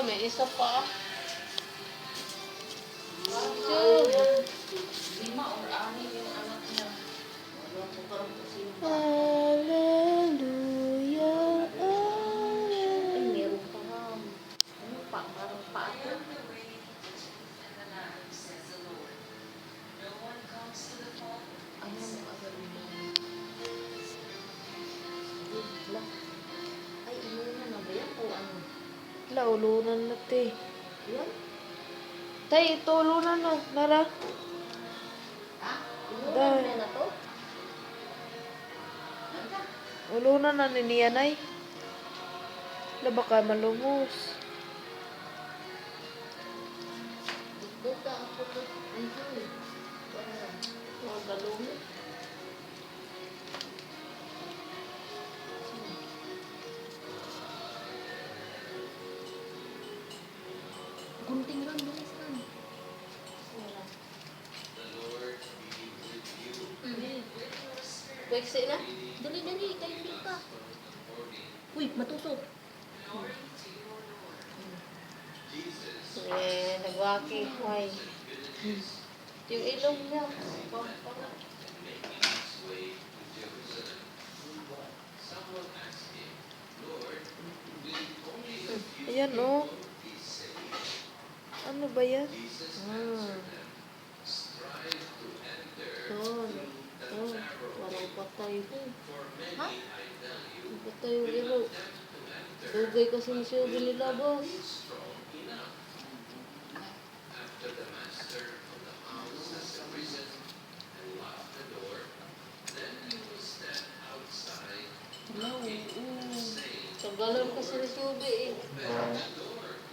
may isa pa. Sub. 5 or 6 yung anak niya. Wala po parang kasi. Hallelujah. Ay, meron pa nga. Ano pa? Parang pa ito. Ayan, agad mo. Wala. Ay, inunan na ba yan? O ano? Laulunan na, te. Yan? Tay, ito, ulunan na. Nara. Ah? Inunan Dahil. na na to? Ulunan na ni Nianay. Wala baka malumos. Dito ako to. Ay, sorry. Mga galumi. Gunting lang, bilis lang. Wala. Weksi na? Dali, dali. Kayo hindi pa. Uy, matusok. Nagwaki. Why? Yung ilong niya. Ayan, oh. Ano ba yan? Oh, walang patay ko. Ha? Patay yung ilo. Dugay kasi ni Shubi nila, boss. Hello. Tagalan kasi ni Shubi eh.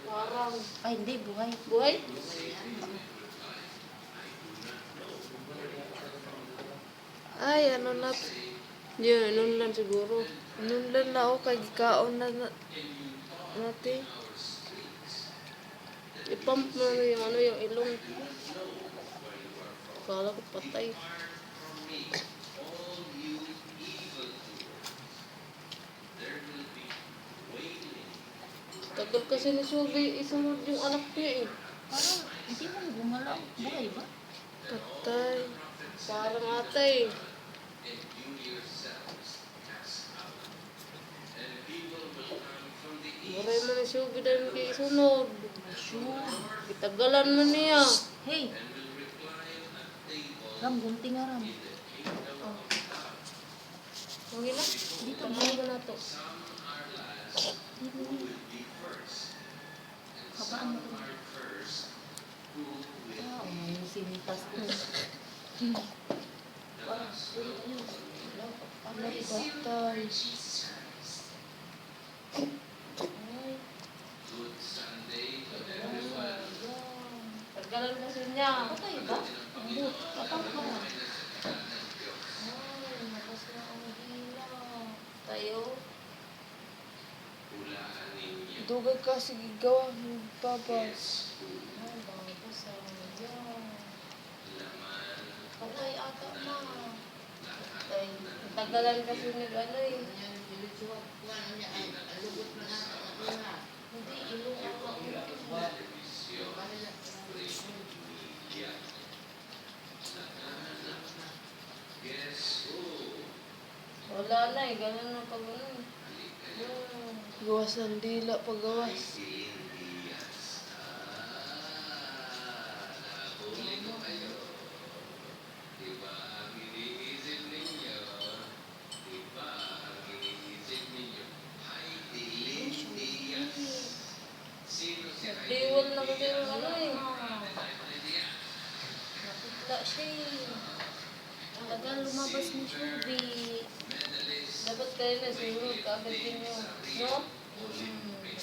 Parang. Ay, hindi. Buhay. Buhay? Ay, ano na. Yun, inunlan siguro. Inunlan na ako kay gikaon na natin. I-pump mo na yung ano, yung ilong. Kala ko patay. Tagal kasi ni Shubi, isunod yung anak niya eh. Parang, hindi mo gumalaw. Buhay ba? Patay. Parang atay. Maray mo ni Shubi dahil kay isunod. Sure. Itagalan mo niya. Hey! Ram, gunting nga ram. Okay na? Dito, Tanggalin mo na to. Dito. Habaan mo ito. Ah, may sinitas ko. Parang, yun. Ano patay? Tagalan kasi niya. Patay ba? Ambot. Patang ka na. Ay, nakas na ang hila. Tayo. Dugay kasi gigawa ng babas. Ay, bago sa yan. Patay ata na. Tay, tagalan kasi ni ano eh. Hindi, ilong ako. Wala na eh, ganun ang pag ano eh. Gawas ng dila, paggawas. Nagdiwal na kasi yung ano eh. Nakita siya eh. Tagal lumabas ni Shubi. Dapat kayo na sinunod, kaagad din yung, no?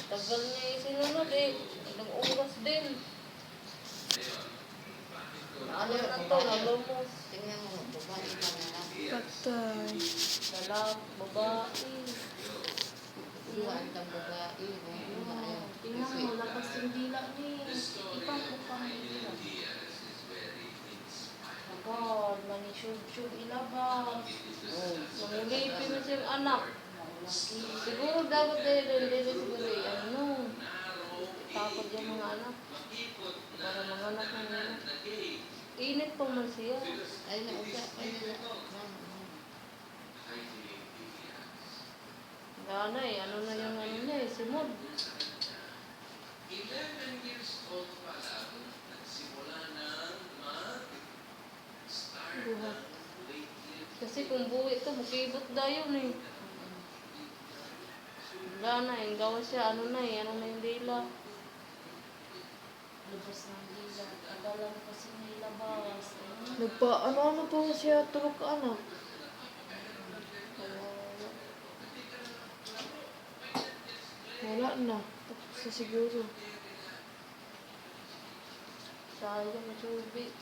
Tagal niya yung sinunod eh. Nag-uras din. Ano na to, nalumos. Tingnan mo, babae pa na lang. Patay. Lalak, babae. Iwan kang babae. Tingnan mo, lakas yung dila niya. Ipang-upang dila. Agad, manisub-sub ilabas. Nangulipin na siyang anak. Siguro dapat dahil doon, dahil siguro ano. Tapos iyang mga anak. Para mga anak ng anak. Init pa man siya. Ay, nauga. Ay, nila. Nanay, ano na yung ano na eh, simod. Buhat. Kasi kung buwi ito, bukibot daw yun eh. Wala na, yung gawa siya, ano na yung dila. Lubos ng dila. Agalan kasi nilabas. Ano po siya tulog ka anak. Kawawa. Wala na. Tapos na siguro. Sayang na tubig.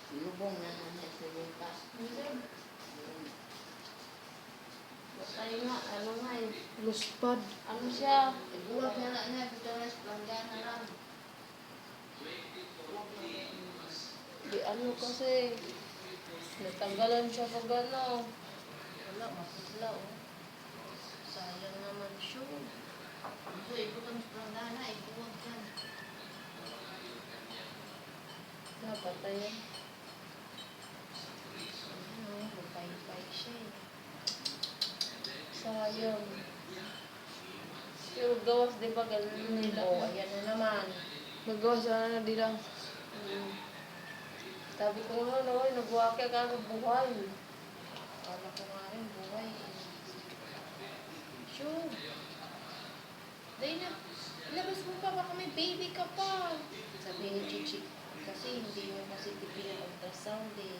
Lubong na naman sa lupa. Patay nga, ano nga eh. Luspad. Ano siya? Ibuwag na lang na. Ito na sa planggana lang. Di ano kasi. Natanggalan siya pag ano. Wala, maputla oh. Sayang naman siya. Ito, ibuwag sa planggana. Ibuwag yan. Napatay yan. Ano, lupay-pay siya eh. Sayang. Pero gawas di ba ganun nila? Oh, ayan na naman. Magawa sana na dilang. Sabi ko nga no, nagwaki ka ng buhay. Akala ko nga rin, buhay. Sure. Dahil na, ilabas mo pa, baka may baby ka pa. Sabi ni Chichi, kasi hindi mo kasi tipil ang ultrasound eh.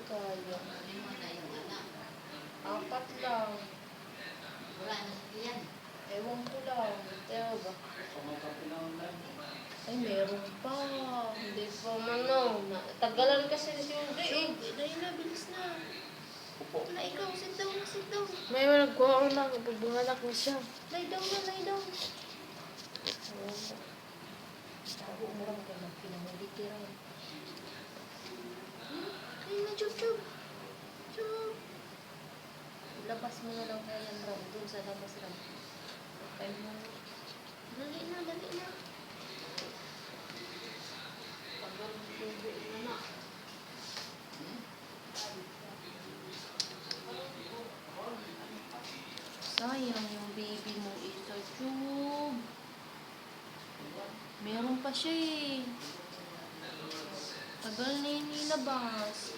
Kaya. Ano mo na yung anak? 4 lang. Wala na yan. Ewan ko lang. Teo ba? Ay, meron pa. Hindi pa man no. Tagalan kasi si Ude eh. Dahil na, bilis na. Upo na ikaw, sit down na, sit down. May nagkuha ko na kapag bunganak na siya. Lie down na, lie down. Oo. Tabo mo lang kayo magpinamuliti rin. Ay na, Chub, Chub. Chub. Labas mo na lang kaya yan, Ram. Doon sa labas, Ram. Ay mo. Dali na, dali na. Tagal ng tubig na na. Sayang yung baby mo ito, Chub. Meron pa siya eh. Tagal na yung nilabas.